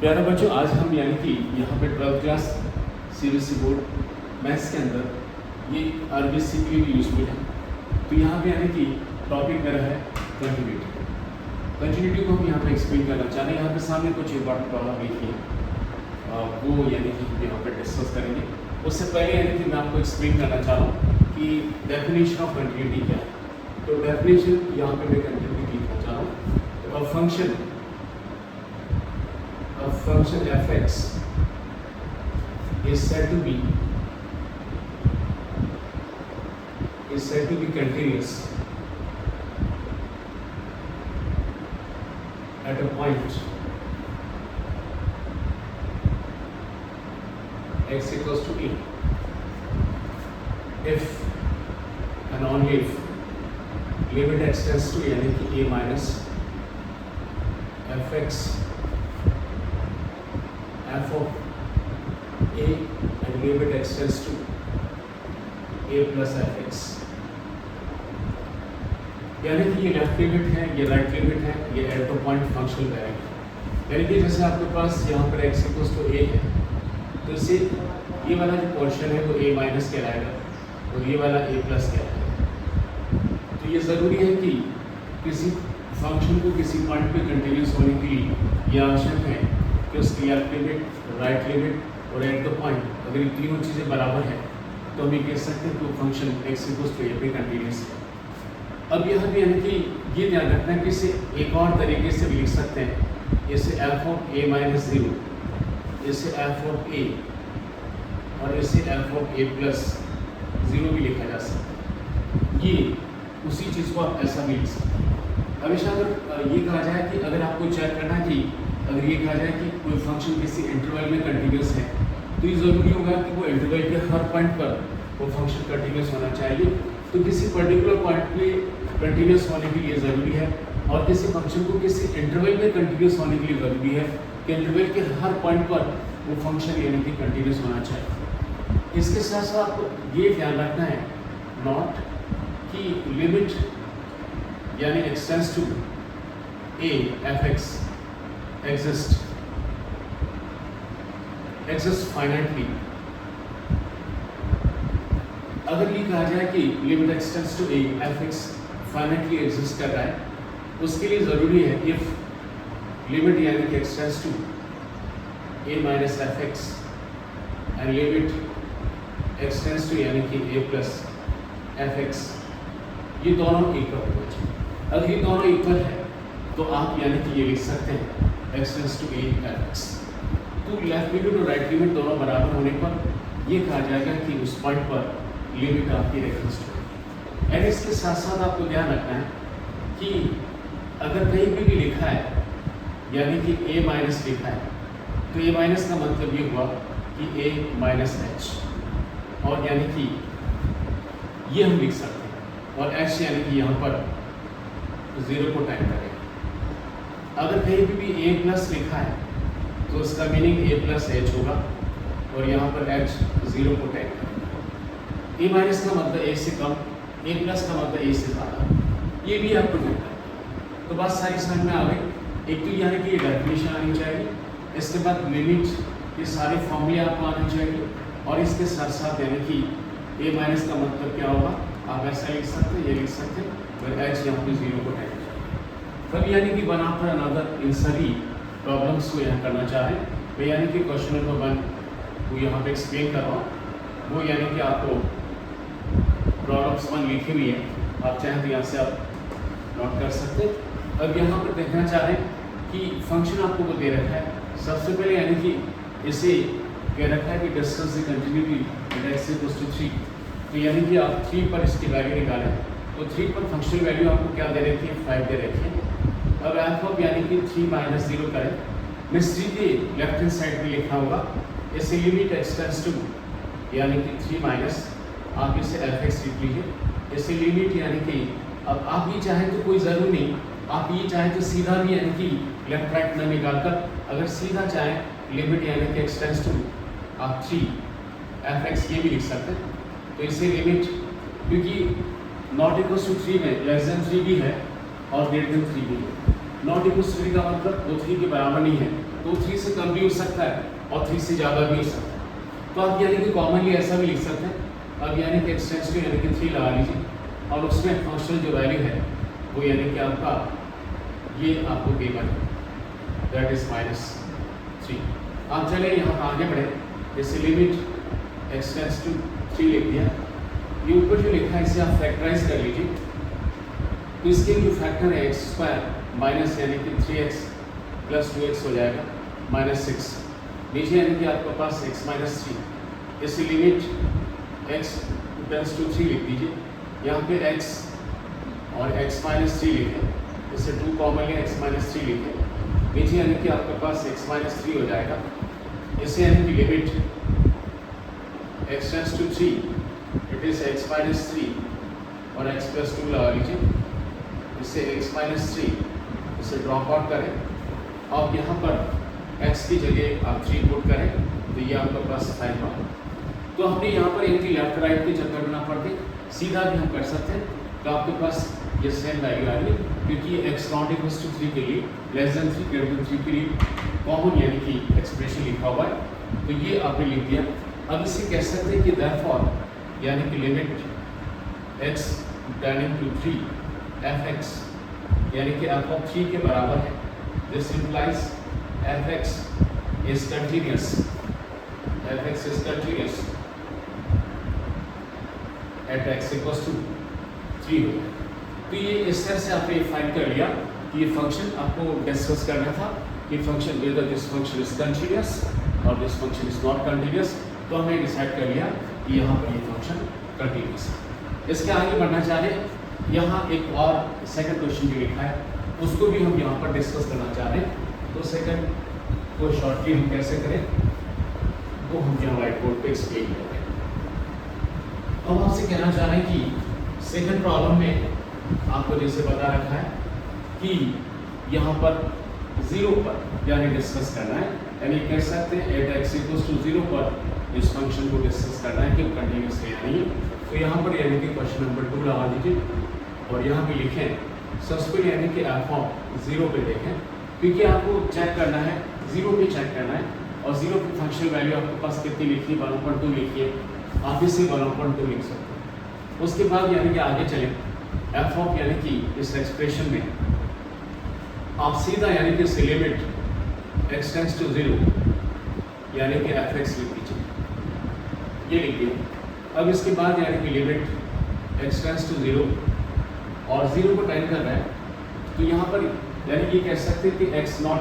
प्यारे बच्चों, आज हम यानी कि यहाँ पे 12th class CBSE board maths के अंदर ये आरबीसी के लिए यूजफुल है। तो यहाँ पे यानी कि टॉपिक मेरा है कंटिन्यूटी। कंटिन्यूटी को हम यहाँ पे एक्सप्लेन करना चाह रहे हैं। यहाँ पे सामने कुछ इंपॉर्टेंट प्रॉब्लम लिखी है, वो यानी कि यहाँ पे डिस्कस करेंगे। उससे पहले यानी कि मैं आपको एक्सप्लेन करना चाह रहा हूँ कि डेफिनेशन ऑफ कंटिन्यूटी क्या है। तो डेफिनेशन यहाँ पे मैं कंटिन्यूटी लिखना चाह रहा हूँ। तो a function fx is said to be continuous at a point x equals to a if and only if limit x tends to यानी कि a minus fx f of a and limit x tends to a plus fx, यानी कि ये left limit है, ये right limit है, ये eight the point functional value है। यानी कि जैसे आपके पास यहाँ पर x इक्वल्स टू a है, तो इसे ये वाला जो पोर्शन है वो a माइनस कहलाएगा और ये वाला a प्लस कहलाएगा। तो ये ज़रूरी है कि किसी फंक्शन को किसी पॉइंट पे कंटिन्यूस होने के लिए यह आवश्यक है कि उसकी लेफ्ट लिमिट, राइट लिमिट और एट द पॉइंट अगर ये तीनों चीज़ें बराबर है तो हम ये कह सकते हैं कि वो function x equals to a पे कंटिन्यूस है। अब यहाँ पे यानी कि ये ध्यान रखना है कि इसे एक और तरीके से भी लिख सकते हैं। इसे f ऑफ a माइनस 0, इसे f ऑफ a और इसे f ऑफ a प्लस 0 भी लिखा जा सकता है। ये उसी चीज़ को आप ऐसा भी लिख सकते हैं। हमेशा अगर ये कहा जाए कि अगर आपको चेक करना है कि अगर ये कहा जाए कि कोई फंक्शन किसी इंटरवल में कंटिन्यूस है, तो ये ज़रूरी होगा कि वो इंटरवल के हर पॉइंट पर वो फंक्शन कंटिन्यूस होना चाहिए। तो किसी पर्टिकुलर पॉइंट पे कंटिन्यूस होने के लिए ज़रूरी है और किसी फंक्शन को किसी इंटरवल में कंटिन्यूस होने के लिए ज़रूरी है कि इंटरवल के हर पॉइंट पर वो फंक्शन यानी कि कंटिन्यूस होना चाहिए। इसके साथ साथ आपको ये ध्यान रखना है नॉट कि लिमिट यानी x tends to a fx exist finitely। अगर ये कहा जाए कि limit x tends to a fx finitely exist कर रहा है, उसके लिए ज़रूरी है इफ लिमिट यानी कि x tends to a minus fx and limit x tends to यानी कि a प्लस fx, ये दोनों इक्वल होना चाहिए। अगर ये दोनों इक्वल है तो आप यानी कि ये लिख सकते हैं एक्सटेंस टू a fx। तो लेफ्ट लिमिट और राइट लिमिट दोनों बराबर होने पर ये कहा जाएगा कि उस पॉइंट पर लिमिट आपकी रेफरेंस टू। एंड इसके साथ साथ आपको ध्यान रखना है कि अगर कहीं भी लिखा है यानी कि a माइनस लिखा है, तो a माइनस का मतलब ये हुआ कि a माइनस h, और यानी कि ये हम लिख सकते हैं और h यानी कि यहाँ पर 0 को टाइम करें। अगर कहीं भी a प्लस लिखा है तो उसका मीनिंग a प्लस h होगा और यहाँ पर h 0 को टाइम करें। a माइनस का मतलब a से कम, a प्लस का मतलब a से ज़्यादा, ये भी आपको मिलता है। तो बात सारी समझ में आ गई। एक तो यानी कि ये डेफिनेशन आनी चाहिए, इसके बाद लिमिट ये सारे फॉर्मूले आपको आने चाहिए और इसके साथ साथ यानी कि a माइनस का मतलब क्या होगा आप ऐसा लिख सकते हैं, ये लिख सकते हैं और h यहाँ पे 0 को टाइम चाहिए। तब यानी कि वन आफ्टर अनदर इन सभी प्रॉब्लम्स को यहाँ करना चाहें तो यानी कि क्वेश्चन नंबर 1 को यहाँ पे एक्सप्लेन कर रहा हूँ। वो यानी कि आपको प्रॉब्लम्स 1 लिखी हुई है, आप चाहें तो यहाँ से आप नोट कर सकते हैं। अब यहाँ पर देखना चाह रहे हैं कि फंक्शन आपको वो दे रखा है। सबसे पहले यानी कि इसे कह रखा है कि discuss the continuity at x equals to 3। तो यानी कि आप 3 पर इसकी वैल्यू निकालें तो 3 पर फंक्शनल वैल्यू आपको क्या दे रखी है, 5 दे रखी है। अब f ऑफ यानी कि 3 माइनस 0 करें, मैं सीधे लेफ्ट हैंड साइड पे लिखा होगा इसे लिमिट एक्सटेंस टू यानी कि 3 माइनस आप इसे fx लिख लीजिए। इसे लिमिट यानी कि अब आप ये चाहें तो कोई ज़रूर नहीं, आप ये चाहें तो सीधा भी यानी कि लेफ्ट राइट में निकालकर अगर सीधा चाहें लिमिट यानी कि एक्सटेंस टू आप 3 fx ये भी लिख सकते हैं। तो इसे लिमिट, क्योंकि नॉट इक्वल्स टू 3 में लेस देन 3 भी है और ग्रेटर देन 3 भी है। नॉट इक्वल्स 3 का मतलब वो 3 के बराबर नहीं है, तो 3 से कम भी हो सकता है और 3 से ज़्यादा भी हो सकता है। तो आप यानी कि कॉमनली ऐसा भी लिख सकते हैं, अब यानी कि एक्सटेंस टू यानी कि 3 लगा लीजिए और उसमें फंक्शनल जो वैल्यू है वो यानी कि आपका ये आपको गिवन है, दैट इज -3। आप चले यहाँ पर आगे बढ़े, जैसे लिमिट एक्सटेंस टू 3 लिख दिया, ये ऊपर जो लिखा है इसे आप फैक्टराइज कर लीजिए। तो इसके जो फैक्टर है x² माइनस यानी कि 3x + 2x हो जाएगा -6, नीचे यानी कि आपके पास x - 3, इसे लिमिट x टेंड्स टू 3 लिख दीजिए, यहाँ पे x और x - 3 लिखें, इसे 2 कॉमन है, x - 3 लिखें, नीचे यानी कि आपके पास x - 3 हो जाएगा, इसे यानी कि limit x tends to 3 it is x - 3 और x + 2 लगा लीजिए, इससे x - 3 इसे ड्रॉप आउट करें, अब यहाँ पर x की जगह आप 3 पुट करें तो ये आपके पास 5 होगा। तो हमने यहाँ पर इनकी लेफ्ट राइट के चक्कर में ना पड़ते सीधा भी हम कर सकते हैं, तो आपके पास ये सेम वैल्यू आ रही है, क्योंकि x ≠ 3 के लिए <3 3 के लिए कॉमन यानी कि एक्सप्रेशन लिखा हुआ है, तो ये आपने लिख दिया। अब इसे कह सकते हैं कि देयरफॉर यानी कि limit x tending to 3 f(x) यानी कि f(3) के बराबर है, this implies f(x) is continuous, f(x) is continuous eight x = 3 हो। तो ये इस तरह से आपने फाइंड कर लिया कि ये फंक्शन आपको डिस्कस करना था कि function whether this function is continuous और this function is not continuous, तो हमने डिसाइड कर लिया कि यहाँ पर ये फंक्शन कंटिन्यूअस है। इसके आगे बढ़ना चाहे, यहाँ एक और सेकंड क्वेश्चन जो लिखा है उसको भी हम यहाँ पर डिस्कस करना चाह रहे हैं, तो सेकंड को शॉर्टली हम कैसे करें वो हम यहाँ व्हाइट बोर्ड पे एक्सप्लेन करेंगे। अब आपसे कहना चाह रहे हैं कि सेकंड प्रॉब्लम में आपको जैसे बता रखा है कि यहाँ पर 0 पर यानी डिस्कस करना है, यानी कह सकते हैं एट x = 0 पर इस फंक्शन को डिस्कस करना है कि कंटिन्यूअस है या नहीं। तो यहाँ पर यानी कि क्वेश्चन नंबर 2 लगा दीजिए और यहाँ पे लिखें सबसे पहले यानी कि f(0) पे देखें, क्योंकि आपको चेक करना है 0 पे चेक करना है, और 0 पे फंक्शनल वैल्यू आपके पास कितनी लिखी है 1/2 लिखिए, आप इसे 1/2 लिख सकते हैं। उसके बाद यानी कि आगे चलें f यानी कि इस एक्सप्रेशन में आप सीधा यानी कि इसे लिमिट x टेंड्स टू 0 यानी कि f(x) लिख दीजिए, ये लिखिए। अब इसके बाद यानी कि लिमिट x टेंड्स टू 0 और 0 को टाइम कर रहा है, तो यहाँ पर यानी ये कह सकते हैं कि x ≠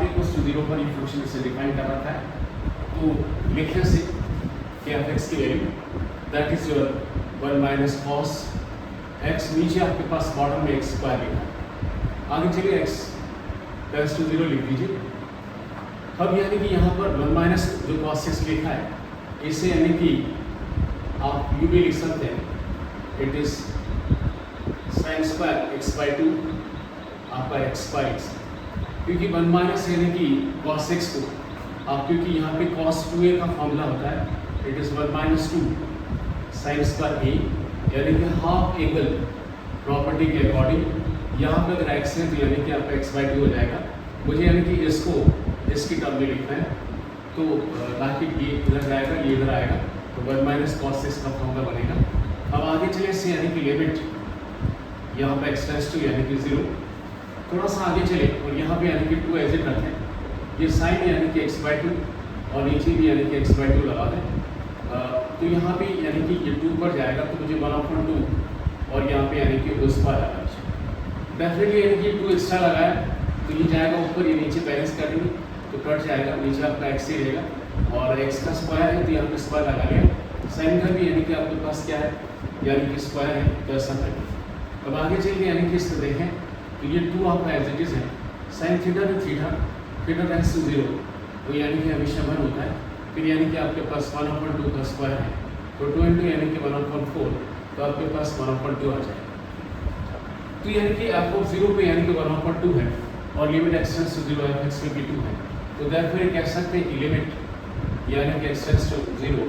0 पर ये फंक्शन इसे डिफाइन कर रखा है, तो लिखने से कि f(x) की value that is your 1 - cos x, नीचे आपके पास बॉटम में x² लिखा है, आगे चलिए x टेंड्स टू 0 लिख दीजिए। अब यानी कि यहाँ पर 1 - जो cos x लिखा है इसे यानी कि आप यू भी लिख सकते हैं, इट इज sin² x/2 आपका x/x, क्योंकि 1 - यानी कि cos x को आप, क्योंकि यहाँ पे cos 2a का फॉर्मूला होता है, इट इज 1 - 2 sin² a, यानी कि हाफ एंगल प्रॉपर्टी के अकॉर्डिंग यहाँ पे अगर x है तो यानी कि आपका x/2 हो जाएगा। मुझे यानी कि इसको इसकी टर्म में लिखना है, तो बाकी ये इधर जाएगा, ये इधर आएगा, तो 1 - cos x का फॉर्मूला बनेगा। अब आगे चले से यानी कि लिमिट यहाँ पे x टेंड्स टू यानी कि 0, थोड़ा सा आगे चले और यहाँ पे यानी कि 2 एज इट रखें, ये साइन यानी कि x/2 और नीचे भी यानी कि x/2 लगा दें, तो यहाँ पे यानी कि ये 2 पर जाएगा तो मुझे 1/2 और यहाँ पे यानी कि उस पर आएगा, डेफिनेटली यानी कि 2 एक्स्ट्रा लगाया तो ये जाएगा ऊपर, ये नीचे बैलेंस कर देंगे तो कट जाएगा, नीचे आपका x ही रहेगा और x का स्क्वायर है तो यहाँ पे स्क्वायर लगा लिया, साइन का भी यानी कि आपके पास क्या है यानी कि स्क्वायर है, तो ऐसा करेंगे। अब आगे चलिए यानी कि इसको देखें तो ये 2 आपका एज इट इज है, sin थीटा तो थीटा टेंड्स टू 0 तो यानी कि हमेशा 1 होता है, फिर यानी कि आपके पास 1/2 का स्क्वायर है, तो 2 × यानी कि 1/4 तो आपके पास 1/2 आ जाएगा। तो यानी कि आपको 0 पे यानी कि 1/2 है और limit x tends to 0 f(x) में भी 2 है, तो देयरफॉर ये कह सकते हैं कि लिमिट यानी कि x टेंड्स टू 0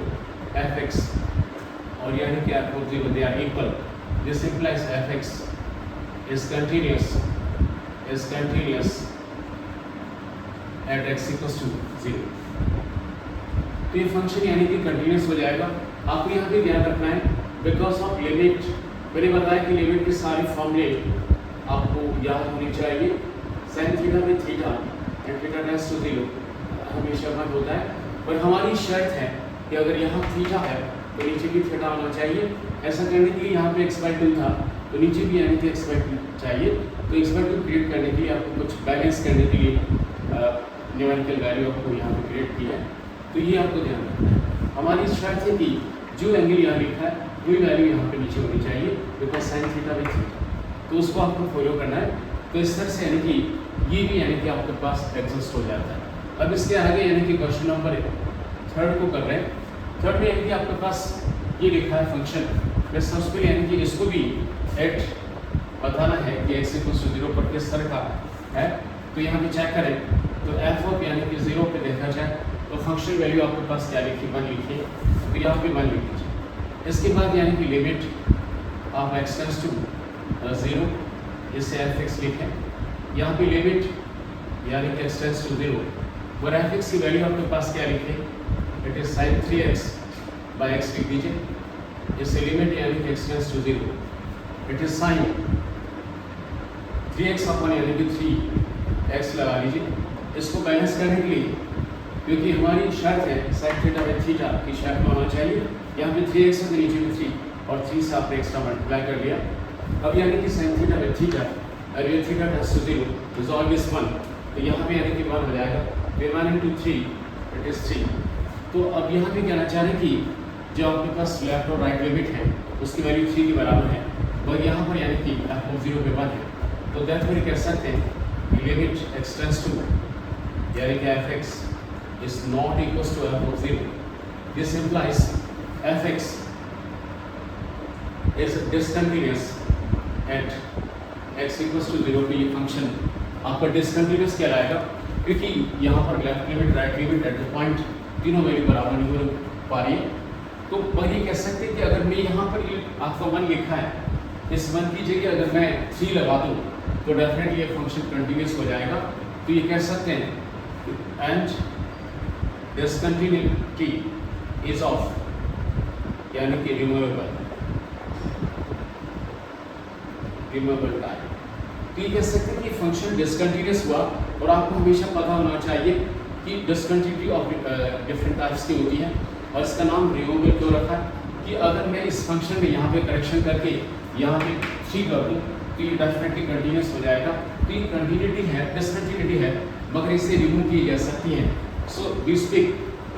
f(x) और यानी कि f(0) they are equal, this implies f(x) is continuous at x equals to 0। तो ये फंक्शन यानी कि कंटिन्यूस हो जाएगा। आपको यहाँ पे ध्यान रखना है बिकॉज ऑफ लिमिट, मैंने बताया कि लिमिट के सारे फॉर्मूले आपको याद होनी चाहिए। साइन थीटा में theta and theta tends to 0 हमेशा बंद होता है, पर हमारी शर्त है कि अगर यहाँ थीटा है तो नीचे भी थीटा होना चाहिए। ऐसा करने के लिए यहाँ पे x/2 था तो नीचे भी यानी कि x/2 चाहिए। तो x/2 क्रिएट करने के लिए आपको कुछ बैलेंस करने के लिए न्यूमेरिकल वैल्यू आपको यहाँ पे क्रिएट किया है। तो ये आपको ध्यान रखना है। हमारी शर्त है कि जो एंगल यहाँ लिखा है वही वैल्यू यहाँ पे नीचे होनी चाहिए because sine theta with theta, तो उसको आपको फॉलो करना है। तो इस तरह से यानी कि ये भी यानी कि आपके पास एग्जिस्ट हो जाता है। अब इसके आगे यानी कि क्वेश्चन नंबर 3 को कर रहे हैं। 3 में यानी कि आपके पास ये लिखा है फंक्शन, मैं सबसे पहले यानी कि इसको भी एट बताना है कि x इक्वल्स टू 0 पर किस तरह का है। तो यहाँ पे चेक करें तो एफ ऑफ यानी कि 0 पे देखा जाए तो फंक्शन वैल्यू आपके पास क्या लिखी, 1 लिखी है, तो यहाँ पे 1 लिख लीजिए। इसके बाद यानी कि limit of x tends to 0, इसे f(x) लिखें। यहाँ पे लिमिट यानी कि x टेंड्स टू 0 और f(x) की वैल्यू आपके पास क्या लिखे, it is sin 3x by x लिख दीजिए। इसे लिमिट यानी कि x tends to 0, it is sin 3x upon यानी कि 3x लगा लीजिए। इसको बैलेंस करने के लिए क्योंकि हमारी शर्त है sin थीटा बाय थीटा की शर्त में होना चाहिए, यहाँ पे 3x है तो नीचे में 3 और 3 से आपने एक्स्ट्रा मल्टीप्लाई कर लिया। अब यानी कि sin थीटा बाय थीटा और ये theta tends to 0 is always 1, तो यहाँ पे यानी कि 1 हो जाएगा। फिर 1 into 3 इट इज 3। तो अब यहाँ पे कहना चाह रहे हैं कि जो आपके पास लेफ्ट और राइट लिमिट है उसकी वैल्यू 3 के बराबर है और यहाँ पर यानी कि f(0) पे 1 है, तो देयरफॉर कह सकते हैं लिमिट x टेंड्स टू यानी कि f(x) is not equals to f(0). This implies f(x) is discontinuous at x equals to 0 पे। ये फंक्शन आपका डिसकंटिन्यूस कहलाएगा क्योंकि यहाँ पर left limit right limit at the point तीनों वैल्यू बराबर नहीं हो पा रही है। तो वही कह सकते हैं कि अगर मैं यहाँ पर आपका 1 लिखा है, इस 1 की जगह अगर मैं 3 लगा दूँ तो डेफिनेटली ये फंक्शन कंटिन्यूस हो जाएगा। तो ये कह सकते हैं एंड discontinuity is of यानी कि रिमूवेबल टाइप। तो ये कह सकते हैं कि फंक्शन डिसकंटिन्यूस हुआ और आपको हमेशा पता होना चाहिए कि डिसकंटिन्यूटी ऑफ डिफरेंट टाइप्स की होती है और इसका नाम रिमूवेबल क्यों रखा है कि अगर मैं इस फंक्शन में यहाँ पे करेक्शन करके यहाँ पे 3 कर दूँ तो ये डेफिनेटली कंटिन्यूस हो जाएगा। तो ये कंटिन्यूटी है, डिसकंटिन्यूटी है, मगर इसे रिमूव की जा सकती है। So we speak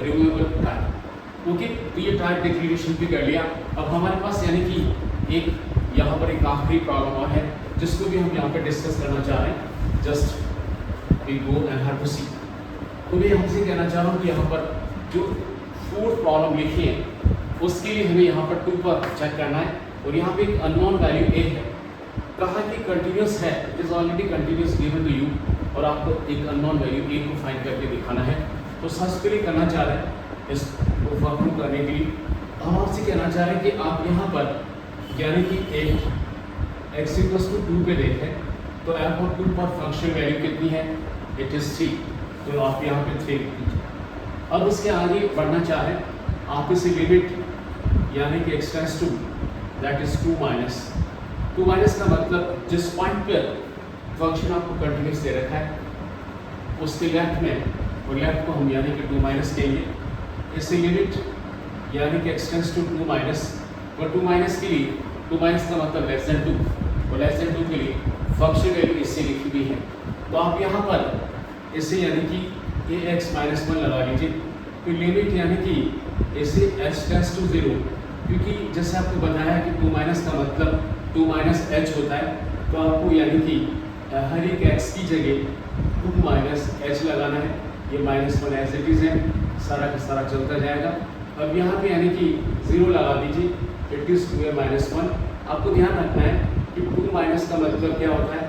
removable type. Okay, तो ये टाइप डिक्लेरेशन भी कर लिया। अब हमारे पास यानी कि एक यहाँ पर एक आखिरी प्रॉब्लम और है जिसको भी हम यहाँ पे डिस्कस करना चाह रहे हैं। Just we go and have to see. तो मैं हमसे कहना चाह रहा हूँ कि यहाँ पर जो 4th प्रॉब्लम लिखी है उसके लिए हमें यहाँ पर 2 पर चेक करना है और यहाँ पे एक अननोन वैल्यू a है, कहा कि कंटिन्यूस है, it is already continuous given to you और आपको एक अननोन वैल्यू a को फाइंड करके दिखाना है। तो सबसे पहले करना चाह रहे हैं इसको वर्कआउट करने के लिए हम आपसे कहना चाह रहे हैं कि आप यहाँ पर यानी कि एक x इक्वल्स टू 2 पे देखें तो f(2) पर फंक्शन वैल्यू कितनी है, इट इज 3, तो आप यहाँ पे 3 लिख दीजिए। अब इसके आगे बढ़ना चाह रहे हैं आप इसे लिमिट यानी कि x tends to that is 2 minus का मतलब जिस पॉइंट पर फंक्शन आपको कंटिन्यूस दे रखा है उसके लेफ्ट में, और लेफ्ट को हम यानी कि 2 माइनस कहेंगे। इससे लिमिट यानी कि x टेंड्स टू 2 माइनस, और 2 माइनस के लिए 2 माइनस का मतलब लेस देन 2 और लेस देन 2 के लिए फंक्शन वैल्यू इससे लिखी हुई है। तो आप यहाँ पर इसे यानी कि ax-1 लगा लीजिए। तो लिमिट यानी कि इसे h टेंड्स टू 0, क्योंकि जैसे आपको बताया कि 2 माइनस का मतलब 2 माइनस h होता है, तो आपको यानी कि हर एक x की जगह 2 माइनस h लगाना है। ये -1 एज इट इज है, सारा का सारा चलता जाएगा। अब यहाँ पे यानी कि 0 लगा दीजिए, इट इज 2a-1। आपको ध्यान रखना है कि 2 माइनस का मतलब क्या होता है,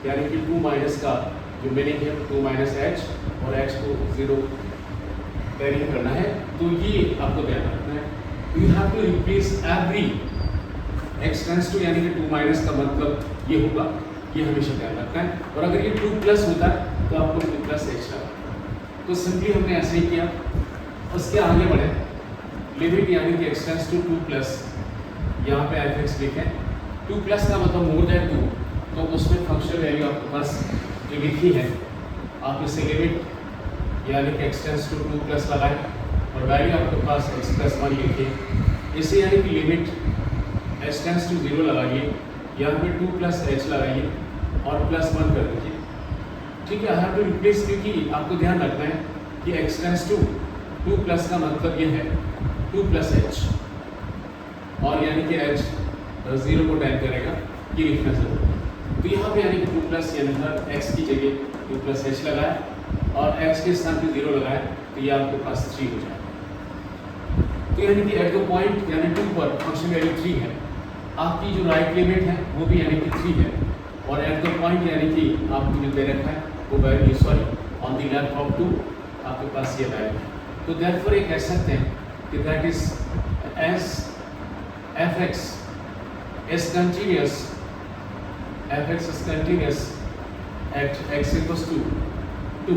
यानी कि 2 माइनस का जो मीनिंग है 2 माइनस h और h को 0 कैरी करना है। तो ये आपको ध्यान रखना है। You have to replace every x tends to यानी कि 2 माइनस का मतलब ये होगा, ये हमेशा ध्यान रखना है। और अगर ये 2 प्लस होता है तो आपको 2 प्लस h लगा। तो सिंपली हमने ऐसे ही किया, उसके आगे बढ़े, लिमिट यानी कि एक्सटेंस टू 2 प्लस, यहाँ पे f(x) लिखें, 2 प्लस का मतलब मोर देन 2, तो उसमें फंक्शनल वैल्यू आपके पास जो लिखी है आप इसे लिमिट यानी कि एक्सटेंस टू 2 प्लस लगाएं और वैल्यू आपके पास x+1 लिखिए, इसे यानी कि लिमिट एक्सटेंस टू 0 लगाइए, यहाँ पे 2 प्लस h लगाइए और +1 कर दीजिए। ठीक है, आई हैव टू रिप्लेस, क्योंकि आपको ध्यान रखना है कि एक्सटेंस टू 2 प्लस का मतलब ये है 2 प्लस h, और यानी कि h 0 को टाइम करेगा, ये लिखना जरूरी है। तो यहाँ पे यानी कि 2 प्लस यानी x की जगह 2 प्लस h लगाया और x के स्थान पे 0 लगाया, तो ये आपके पास 3 हो जाएगा। तो यानी कि एट द पॉइंट यानी 2 पर फंक्शन वैल्यू 3 है, आपकी जो राइट लिमिट है वो भी यानी कि 3 है, और एट द पॉइंट यानी कि आपको जो दे रखा है वो value sorry on the left of 2 आपके पास ये वैल्यू है। तो देयरफॉर ये कह सकते हैं कि that is as f(x) is continuous, f(x) is continuous at x equals to 2,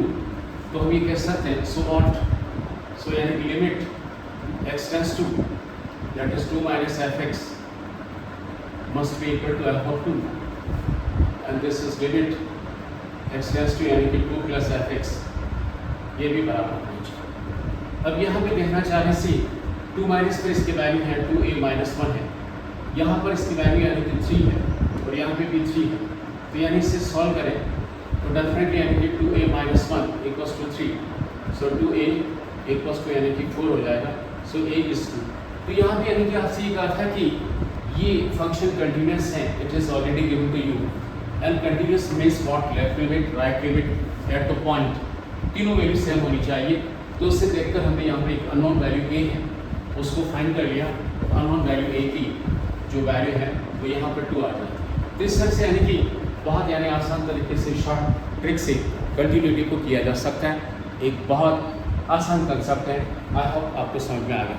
तो हम ये कह सकते हैं सो यानी कि limit x tends to that is 2 minus f(x) must be equal to f of 2, and this is limit x tends to यानी कि 2 plus f(x), ये भी बराबर होना चाहिए। अब यहाँ पे देखना चाह रहे सी 2 माइनस पर इसकी वैल्यू है 2a-1 है, यहाँ पर इसकी वैल्यू यानी कि 3 है और यहाँ पे भी 3 है, तो यानी इसे सॉल्व करें तो डेफिनेटली यानी कि 2a-1 equals to 3, so 2a equals to यानी कि 4 हो जाएगा, सो a इज 2। तो यहाँ पे यानी कि आपसे ये कहा था कि ये फंक्शन कंटिन्यूस है, it is already given to you, and continuous means what, left limit, right limit at the point, तीनों वैल्यू सेम होनी चाहिए। तो उससे देखकर हमने यहाँ पे एक अननोन वैल्यू a है उसको फाइंड कर लिया, तो अननोन वैल्यू a की जो वैल्यू है वो यहाँ पर 2 आ जाती है। तो इस तरह से यानी कि बहुत यानी आसान तरीके से शॉर्ट ट्रिक से कंटिन्यूटी को किया जा सकता है, एक बहुत आसान कंसेप्ट है। आई होप आपको समझ में आ गया।